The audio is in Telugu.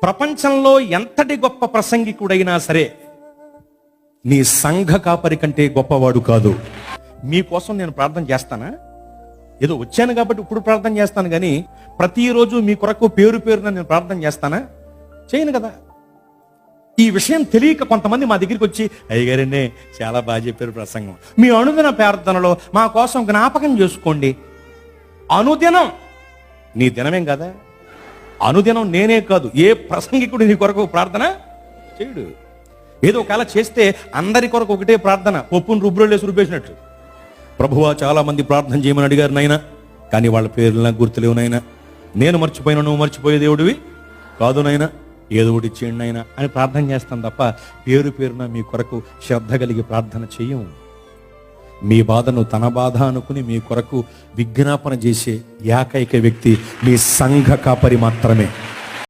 ప్రపంచంలో ఎంతటి గొప్ప ప్రసంగికుడైనా సరే నీ సంఘ కాపరి కంటే గొప్పవాడు కాదు. మీకోసం నేను ప్రార్థన చేస్తానా? ఏదో వచ్చాను కాబట్టి ఇప్పుడు ప్రార్థన చేస్తాను కానీ ప్రతిరోజు మీ కొరకు పేరు పేరున నేను ప్రార్థన చేస్తానా? చేయను కదా. ఈ విషయం తెలియక కొంతమంది మా దగ్గరికి వచ్చి, అయ్యగారండి చాలా బాగా చెప్పారు ప్రసంగం, మీ అనుదిన ప్రార్థనలో మా కోసం జ్ఞాపకం చేసుకోండి. అనుదినం నీ దినమేం కదా, అనుదినం నేనే కాదు ఏ ప్రసంగికుడు నీ కొరకు ప్రార్థన చేయడు. ఏదో ఒకవేళ చేస్తే అందరి కొరకు ఒకటే ప్రార్థన, పప్పును రుబ్బులేసి రుబ్బేసినట్టు. ప్రభువా చాలా మంది ప్రార్థన చేయమని అడిగారు నాయన, కానీ వాళ్ళ పేర్లు నాకు గుర్తులేవు నాయన, నేను మర్చిపోయినా నువ్వు మర్చిపోయే దేవుడివి కాదు నాయన, ఏదో ఒకటి చేయండి నాయన అని ప్రార్థన చేస్తాం తప్ప పేరు పేరున మీ కొరకు శ్రద్ధ కలిగి ప్రార్థన చెయ్యం. మీ బాధను తన బాధ అనుకుని మీ కొరకు విజ్ఞాపన చేసే ఏకైక వ్యక్తి మీ సంఘ కాపరి మాత్రమే.